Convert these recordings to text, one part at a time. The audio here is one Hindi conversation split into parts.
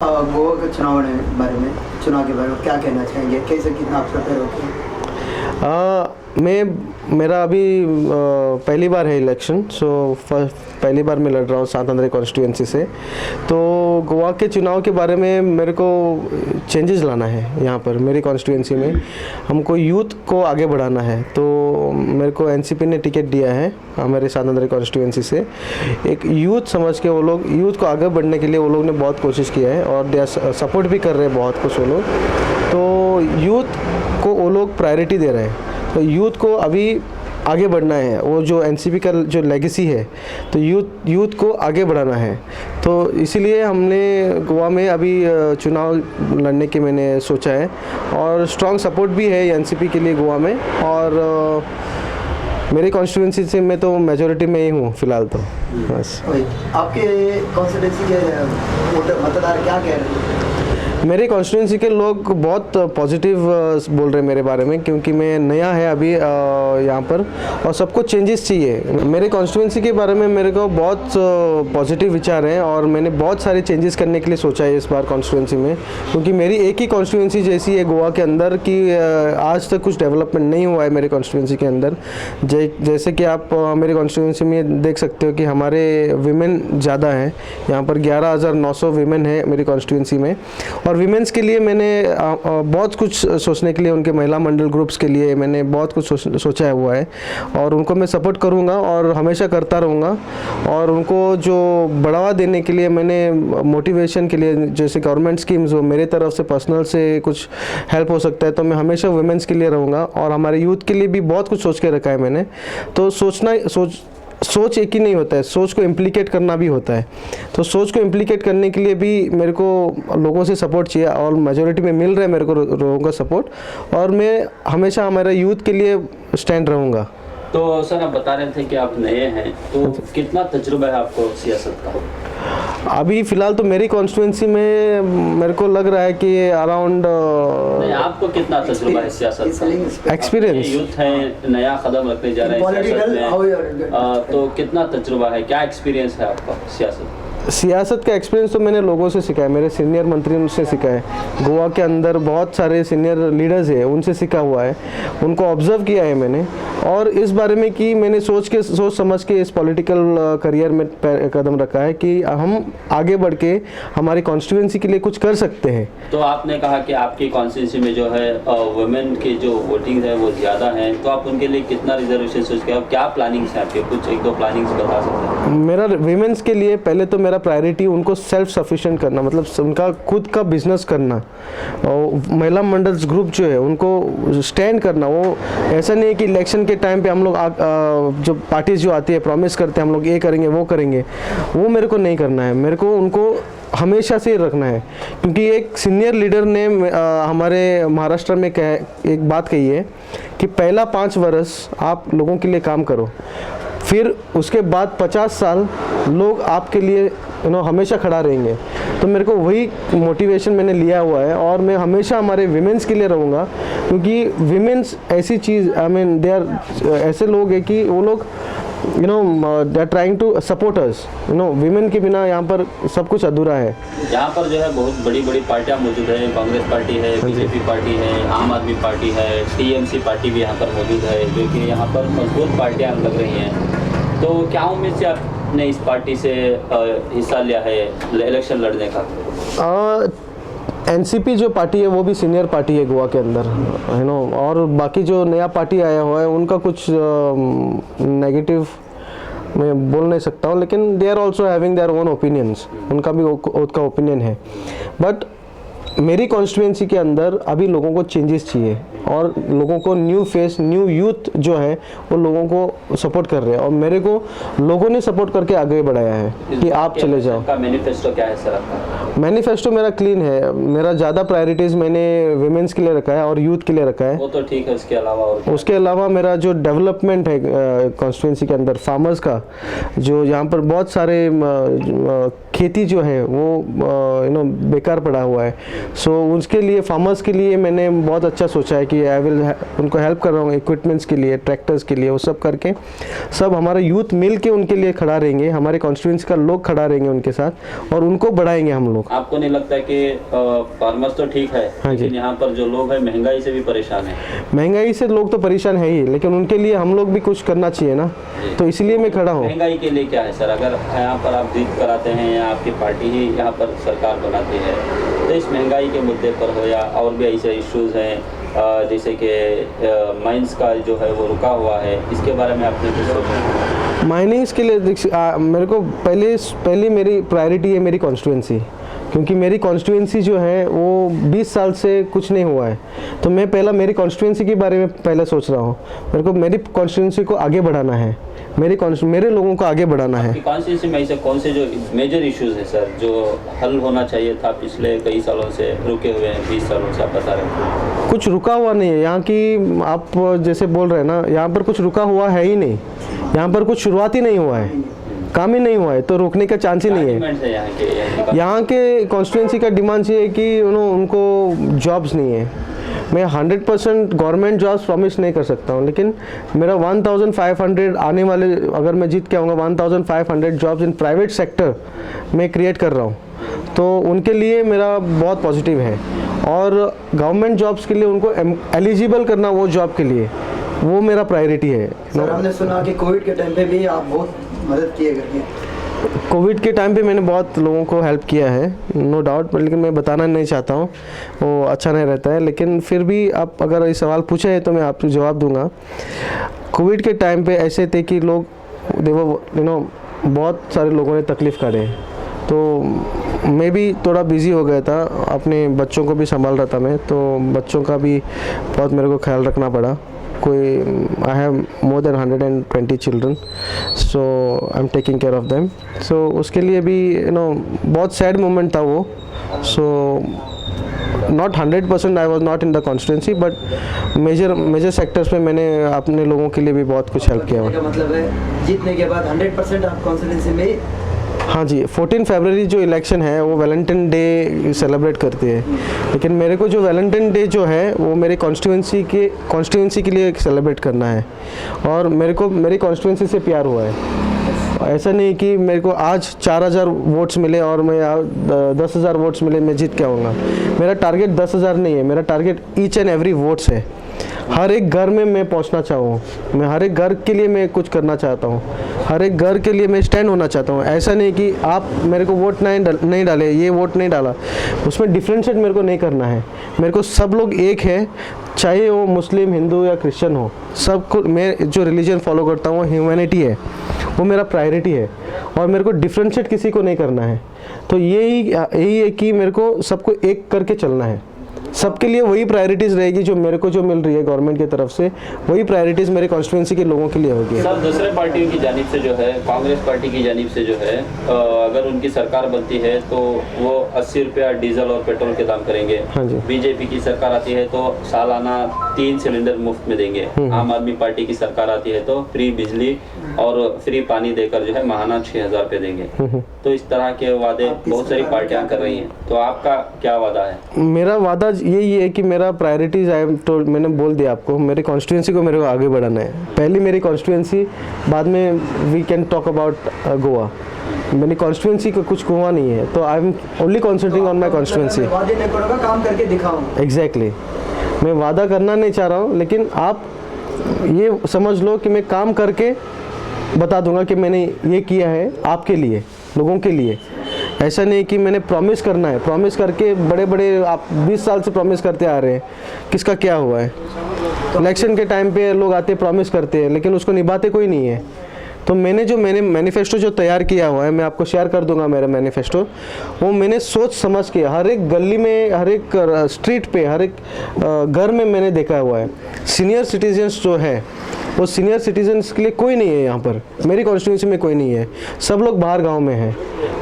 गोवा के चुनाव के बारे में क्या कहना चाहेंगे, कैसे कितना आप प्रिपेयर होते हैं? मेरा अभी पहली बार है इलेक्शन, पहली बार मैं लड़ रहा हूँ सात आंध्र कॉन्स्टिट्यूंसी से। तो गोवा के चुनाव के बारे में मेरे को चेंजेस लाना है। यहाँ पर मेरी कॉन्स्टिट्यूंसी में हमको यूथ को आगे बढ़ाना है। तो मेरे को एनसीपी ने टिकट दिया है हमारे सात आंध्र कॉन्स्टिट्यूंसी से। एक यूथ समझ के वो लोग यूथ को आगे बढ़ने के लिए वो लोग ने बहुत कोशिश किया है और दे सपोर्ट भी कर रहे हैं बहुत कुछ वो लोग। तो यूथ को वो लोग प्रायोरिटी दे रहे हैं। तो यूथ को अभी आगे बढ़ना है। वो जो एनसीपी का जो लेगेसी है, तो यूथ को आगे बढ़ाना है। तो इसीलिए हमने गोवा में अभी चुनाव लड़ने की मैंने सोचा है और स्ट्रॉन्ग सपोर्ट भी है एनसीपी के लिए गोवा में। और मेरी कॉन्स्टिट्यूंसी से मैं तो मेजॉरिटी में ही हूँ फ़िलहाल तो बस। आपके कॉन्स्टिट्यूंसी के मतदार क्या कह रहे हैं? मेरे कॉन्स्टिट्यूंसी के लोग बहुत पॉजिटिव बोल रहे हैं मेरे बारे में, क्योंकि मैं नया है अभी यहाँ पर और सबको चेंजेस चाहिए। मेरे कॉन्स्टिट्यूंसी के बारे में मेरे को बहुत पॉजिटिव विचार हैं और मैंने बहुत सारे चेंजेस करने के लिए सोचा है इस बार कॉन्स्टिट्यूंसी में, क्योंकि मेरी एक ही कॉन्स्टिट्यूंसी जैसी है गोवा के अंदर कि आज तक कुछ डेवलपमेंट नहीं हुआ है मेरे कॉन्स्टिट्यूंसी के अंदर। जैसे कि आप मेरे कॉन्स्टिट्यूंसी में देख सकते हो कि हमारे विमेन ज़्यादा हैं। यहाँ पर 11,900 विमेन है मेरी कॉन्स्टिट्यूंसी में। और वीमेंस के लिए मैंने बहुत कुछ सोचने के लिए, उनके महिला मंडल ग्रुप्स के लिए मैंने बहुत कुछ सोचा हुआ है और उनको मैं सपोर्ट करूंगा और हमेशा करता रहूँगा। और उनको जो बढ़ावा देने के लिए मैंने मोटिवेशन के लिए जैसे गवर्नमेंट स्कीम्स हो, मेरे तरफ से पर्सनल से कुछ हेल्प हो सकता है तो मैं हमेशा वुमेंस के लिए रहूँगा। और हमारे यूथ के लिए भी बहुत कुछ सोच के रखा है मैंने। तो सोच एक ही नहीं होता है, सोच को इम्प्लीकेट करना भी होता है। तो सोच को इम्प्लीकेट करने के लिए भी मेरे को लोगों से सपोर्ट चाहिए और मेजॉरिटी में मिल रहा है मेरे को लोगों का सपोर्ट। और मैं हमेशा हमारे यूथ के लिए स्टैंड रहूँगा। तो सर आप बता रहे थे कि आप नए हैं, तो कितना तजुर्बा है आपको सियासत का? अभी फ़िलहाल तो मेरी कॉन्स्टिट्यूंसी में मेरे को लग रहा है कि अराउंड आपको कितना तजुर्बा है सियासत का? एक्सपीरियंस यूथ है, नया कदम रखने जा रहे हैं सियासत में, तो कितना तजुर्बा है, क्या एक्सपीरियंस है आपका सियासत का एक्सपीरियंस तो मैंने लोगों से सीखा है, मेरे सीनियर मंत्रियों से सीखा है। गोवा के अंदर बहुत सारे सीनियर लीडर्स हैं, उनसे सीखा हुआ है, उनको ऑब्जर्व किया है मैंने। और इस बारे में कि मैंने सोच समझ के इस पॉलिटिकल करियर में कदम रखा है कि हम आगे बढ़ के हमारी कॉन्स्टिट्यूंसी के लिए कुछ कर सकते हैं। तो आपने कहा कि आपकी कॉन्स्टिट्यूंसी में जो है वुमेन की जो वोटिंग है वो ज़्यादा है, तो आप उनके लिए कितना रिजर्वेशन सोच के, क्या प्लानिंग्स हैं आपके? कुछ एक दो प्लानिंग्स बता सकते हैं? मेरा वीमेंस के लिए पहले तो मेरा प्रायोरिटी उनको सेल्फ सफिशिएंट करना, मतलब उनका खुद का बिजनेस करना। और महिला मंडल्स ग्रुप जो है उनको स्टैंड करना। वो ऐसा नहीं है कि इलेक्शन के टाइम पे हम लोग जो पार्टीज जो आती है प्रॉमिस करते हैं हम लोग ये करेंगे वो करेंगे, वो मेरे को नहीं करना है। मेरे को उनको हमेशा से रखना है, क्योंकि एक सीनियर लीडर ने हमारे महाराष्ट्र में एक बात कही है कि पहला 5 वर्ष आप लोगों के लिए काम करो, फिर उसके बाद 50 साल लोग आपके लिए हमेशा खड़ा रहेंगे। तो मेरे को वही मोटिवेशन मैंने लिया हुआ है और मैं हमेशा हमारे विमेंस के लिए रहूँगा, क्योंकि विमेंस ऐसी चीज़ दे आर ऐसे लोग हैं कि वो लोग they are trying to support us. Women के बिना यहाँ पर सब कुछ अधूरा है। यहाँ पर जो है बहुत बड़ी बड़ी पार्टियाँ मौजूद है, कांग्रेस पार्टी है, बीजेपी पार्टी है, आम आदमी पार्टी है, टीएमसी पार्टी भी यहाँ पर मौजूद है, जो कि यहाँ पर मजबूत पार्टियाँ लग रही हैं। तो क्या उम्मीद से आपने इस पार्टी से हिस्सा लिया है इलेक्शन लड़ने का? एनसीपी जो पार्टी है वो भी सीनियर पार्टी है गोवा के अंदर, और बाकी जो नया पार्टी आया हुआ है उनका कुछ नेगेटिव मैं बोल नहीं सकता हूँ, लेकिन they are also having their own opinions, उनका भी उसका ओपिनियन है। बट मेरी कॉन्स्टिट्यूंसी के अंदर अभी लोगों को चेंजेस चाहिए और लोगों को न्यू फेस, न्यू यूथ जो है वो लोगों को सपोर्ट कर रहे हैं और मेरे को लोगों ने सपोर्ट करके आगे बढ़ाया है कि आप चले जाओ। का मैनिफेस्टो क्या है सर आपका? मैनिफेस्टो मेरा क्लीन है। मेरा ज़्यादा प्रायोरिटीज़ मैंने विमेंस के लिए रखा है और यूथ के लिए रखा है। वो तो ठीक है, उसके अलावा मेरा जो डेवलपमेंट है कॉन्स्टिट्यूंसी के अंदर फार्मर्स का, जो यहाँ पर बहुत सारे खेती जो है वो बेकार पड़ा हुआ है, सो उसके लिए फार्मर्स के लिए मैंने बहुत अच्छा सोचा है कि आई विल उनको हेल्प कर रहा हूँ इक्विपमेंट्स के लिए, ट्रैक्टर्स के लिए, वो सब करके सब हमारा यूथ मिल के उनके लिए खड़ा रहेंगे, हमारे कॉन्स्टिट्यूंसी का लोग खड़ा रहेंगे उनके साथ और उनको बढ़ाएंगे हम लोग। आपको नहीं लगता कि फार्मर्स तो ठीक है, हाँ जी। लेकिन यहाँ पर जो लोग हैं महंगाई से भी परेशान है? महंगाई से लोग तो परेशान है ही, लेकिन उनके लिए हम लोग भी कुछ करना चाहिए ना, तो इसलिए मैं खड़ा हूँ। महंगाई के लिए क्या है सर? अगर यहाँ पर आप जीत कराते हैं या आपकी पार्टी ही यहाँ पर सरकार बनाती है, तो इस महंगाई के मुद्दे पर हो या और भी ऐसे इश्यूज हैं जैसे कि माइंस का जो है वो रुका हुआ है, इसके बारे में आपने कुछ सोचा? माइनिंग्स के लिए मेरे को पहले मेरी प्रायोरिटी है मेरी कॉन्स्टिट्यूंसी, क्योंकि मेरी कॉन्स्टिट्यूंसी जो है वो 20 साल से कुछ नहीं हुआ है, तो मैं पहला मेरी कॉन्स्टिट्यूंसी के बारे में पहले सोच रहा हूँ। मेरे को मेरी कॉन्स्टिट्यूंसी को आगे बढ़ाना है, मेरे लोगों को आगे बढ़ाना है। कॉन्स्टिट्यूंसी में ऐसे कौन से जो मेजर इश्यूज हैं सर जो हल होना चाहिए था, पिछले कई सालों से रुके हुए हैं, 20 सालों से आप बता रहे हैं? कुछ रुका हुआ नहीं है यहाँ की, आप जैसे बोल रहे हैं ना, यहाँ पर कुछ रुका हुआ है ही नहीं, यहाँ पर कुछ शुरुआत ही नहीं हुआ है, काम ही नहीं हुआ है, तो रोकने का चांस ही नहीं है। यहाँ के कॉन्स्टिट्यूंसी का डिमांड ये है कि उनको जॉब्स नहीं है। मैं 100% गवर्नमेंट जॉब्स प्रॉमिस नहीं कर सकता हूँ, लेकिन मेरा 1500 आने वाले, अगर मैं जीत के आऊँगा, 1500 जॉब्स इन प्राइवेट सेक्टर में क्रिएट कर रहा हूँ, तो उनके लिए मेरा बहुत पॉजिटिव है। और गवर्नमेंट जॉब्स के लिए उनको एलिजिबल करना वो जॉब के लिए, वो मेरा प्रायोरिटी है। सर हमने सुना कि कोविड के टाइम पे भी आप बहुत मदद किए करके। कोविड के टाइम पे मैंने बहुत लोगों को हेल्प किया है, नो डाउट, लेकिन मैं बताना नहीं चाहता हूँ, वो अच्छा नहीं रहता है। लेकिन फिर भी आप अगर ये सवाल पूछे हैं तो मैं आपको जवाब दूंगा। कोविड के टाइम पे ऐसे थे कि लोग देखो बहुत सारे लोगों ने तकलीफ़ करे, तो मैं भी थोड़ा बिज़ी हो गया था, अपने बच्चों को भी संभाल रहा था मैं, तो बच्चों का भी बहुत मेरे को ख्याल रखना पड़ा। I have more than 120 children, so I am taking care of them. So उसके लिए भी बहुत सैड मोमेंट था वो। So not 100% I was not in the constituency, but major sectors में मैंने अपने लोगों के लिए भी बहुत कुछ हेल्प किया। मतलब है जीतने के बाद 100% आप कॉन्स्टिट्यूंसी में? हाँ जी, 14 फरवरी जो इलेक्शन है वो वैलेंटाइन डे सेलिब्रेट करते हैं, लेकिन मेरे को जो वैलेंटाइन डे जो है वो मेरे कॉन्स्टिट्यूंसी के लिए सेलिब्रेट करना है, और मेरे को मेरी कॉन्स्टिट्यूंसी से प्यार हुआ है। ऐसा नहीं कि मेरे को आज 4000 वोट्स मिले और मैं 10,000 वोट्स मिले मैं जीत के आऊँगा। मेरा टारगेट 10,000 नहीं है, मेरा target each and every votes है। हर एक घर में मैं पहुंचना चाहूँ, मैं हर एक घर के लिए मैं कुछ करना चाहता हूँ, हर एक घर के लिए मैं स्टैंड होना चाहता हूँ। ऐसा नहीं कि आप मेरे को वोट नहीं डाले, ये वोट नहीं डाला, उसमें डिफ्रेंशिएट मेरे को नहीं करना है। मेरे को सब लोग एक है, चाहे वो मुस्लिम, हिंदू या क्रिश्चियन हो, सबको मैं जो रिलीजन फॉलो करता हूँ वो ह्यूमैनिटी है, वो मेरा प्रायोरिटी है, और मेरे को डिफ्रेंशिएट किसी को नहीं करना है। तो यही है कि मेरे को सबको एक करके चलना है, सबके लिए वही प्रायोरिटीज़ रहेगी जो मेरे को जो मिल रही है गवर्नमेंट की तरफ से, वही प्रायोरिटीज़ मेरे कॉन्स्टिट्यूंसी के लोगों के लिए होगी। सर दूसरे पार्टियों की जानिब से जो है, कांग्रेस पार्टी की जानिब से जो है, अगर उनकी सरकार बनती है तो वो 80 रुपया डीजल और पेट्रोल के दाम करेंगे। हाँ जी। बीजेपी की सरकार आती है तो सालाना 3 सिलेंडर मुफ्त में देंगे। आम आदमी पार्टी की सरकार आती है तो फ्री बिजली और फ्री पानी देकर जो है माहाना 6,000 रुपये देंगे। तो इस तरह के वादे बहुत सारी पार्टियां कर रही हैं, तो आपका क्या वादा है? मेरा वादा यही है कि मेरा प्रायोरिटीज़ मैंने बोल दिया आपको, मेरी कॉन्स्टिट्यूंसी को मेरे को आगे बढ़ाना है। पहली मेरी कॉन्स्टिट्यूंसी, बाद में we can talk about Goa. मेरी कॉन्स्टिट्यूंसी का कुछ गोवा नहीं है, तो I am only concentrating on my constituency. वादे नहीं करूँगा, काम करके दिखाऊँ। एग्जैक्टली, मैं वादा करना नहीं चाह रहा हूँ, लेकिन आप ये समझ लो कि मैं काम करके बता दूंगा कि मैंने ये किया है आपके लिए, लोगों के लिए। ऐसा नहीं कि मैंने प्रॉमिस करना है, प्रॉमिस करके बड़े आप 20 साल से प्रॉमिस करते आ रहे हैं, किसका क्या हुआ है? इलेक्शन के टाइम पे लोग आते प्रॉमिस करते हैं, लेकिन उसको निभाते कोई नहीं है। तो मैंने मैनिफेस्टो जो तैयार किया हुआ है, मैं आपको शेयर कर दूंगा मेरा मैनिफेस्टो। वो मैंने सोच समझ के हर एक गली में, हर एक स्ट्रीट पे, हर एक घर में मैंने देखा हुआ है। सीनियर सिटीजन्स जो है, वो सीनियर सिटीजन्स के लिए कोई नहीं है यहाँ पर, मेरी कॉन्स्टिट्यूंसी में कोई नहीं है। सब लोग बाहर गांव में हैं,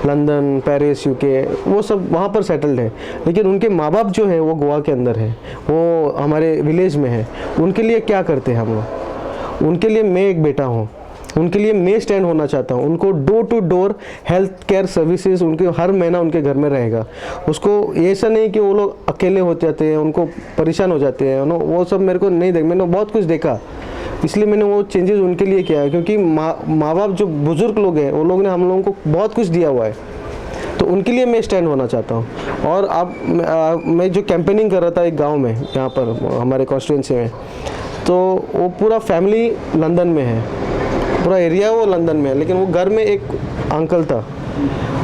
लंदन, पेरिस, यूके, वो सब वहाँ पर सेटल्ड है, लेकिन उनके माँ बाप जो है वो गोवा के अंदर है, वो हमारे विलेज में है। उनके लिए क्या करते हैं हम लोग? उनके लिए मैं एक बेटा हूँ, उनके लिए मैं स्टैंड होना चाहता हूँ। उनको door to door health care services उनके हर महीना उनके घर में रहेगा। उसको ऐसा नहीं कि वो लोग अकेले हो जाते हैं, उनको परेशान हो जाते हैं, वो सब मेरे को नहीं मैंने बहुत कुछ देखा, इसलिए मैंने वो चेंजेस उनके लिए किया है। क्योंकि माँ बाप जो बुजुर्ग लोग हैं, वो लोग ने हम लोगों को बहुत कुछ दिया हुआ है, तो उनके लिए मैं स्टैंड होना चाहता हूँ। और अब मैं जो कैंपेनिंग कर रहा था एक गांव में, यहाँ पर हमारे कॉन्स्टिट्यूंसी में, तो वो पूरा फैमिली लंदन में है, पूरा एरिया वो लंदन में है, लेकिन वो घर में एक अंकल था।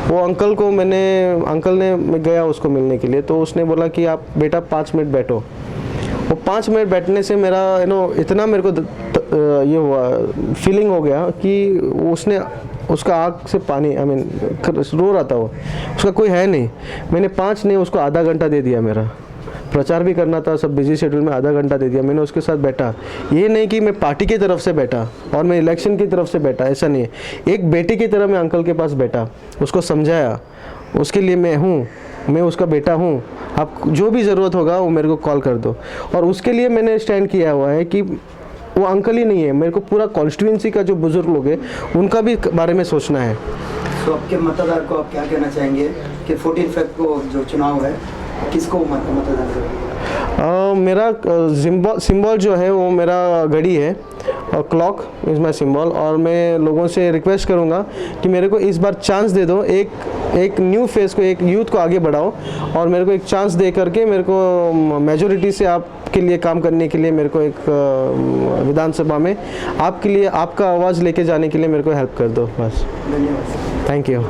वो अंकल को मैं गया उसको मिलने के लिए, तो उसने बोला कि आप बेटा 5 मिनट बैठो। वो 5 मिनट बैठने से मेरा इतना मेरे को ये हुआ, फीलिंग हो गया कि उसका आँख से पानी रो रहा था वो, उसका कोई है नहीं। मैंने 5 नहीं उसको आधा घंटा दे दिया, मेरा प्रचार भी करना था, सब बिजी शेड्यूल में आधा घंटा दे दिया। मैंने उसके साथ बैठा, ये नहीं कि मैं पार्टी की तरफ से बैठा और मैं इलेक्शन की तरफ से बैठा, ऐसा नहीं है। एक बेटे की तरह मैं अंकल के पास बैठा, उसको समझाया, उसके लिए मैं हूँ, मैं उसका बेटा हूँ, आप जो भी ज़रूरत होगा वो मेरे को कॉल कर दो। और उसके लिए मैंने स्टैंड किया हुआ है कि वो अंकल ही नहीं है, मेरे को पूरा कॉन्स्टिट्यूंसी का जो बुजुर्ग लोग हैं उनका भी बारे में सोचना है। तो आपके मतदार को आप क्या कहना चाहेंगे कि 14 फेब को जो चुनाव है किसको मतदान करें? मेरा सिंबल जो है वो मेरा घड़ी है, क्लॉक इज़ माई सिंबल। और मैं लोगों से रिक्वेस्ट करूँगा कि मेरे को इस बार चांस दे दो, एक न्यू फेस को, एक यूथ को आगे बढ़ाओ और मेरे को एक चांस दे करके मेरे को मेजोरिटी से आपके लिए काम करने के लिए, मेरे को एक विधानसभा में आपके लिए आपका आवाज़ लेके जाने के लिए मेरे को हेल्प कर दो बस। धन्यवाद। Thank you.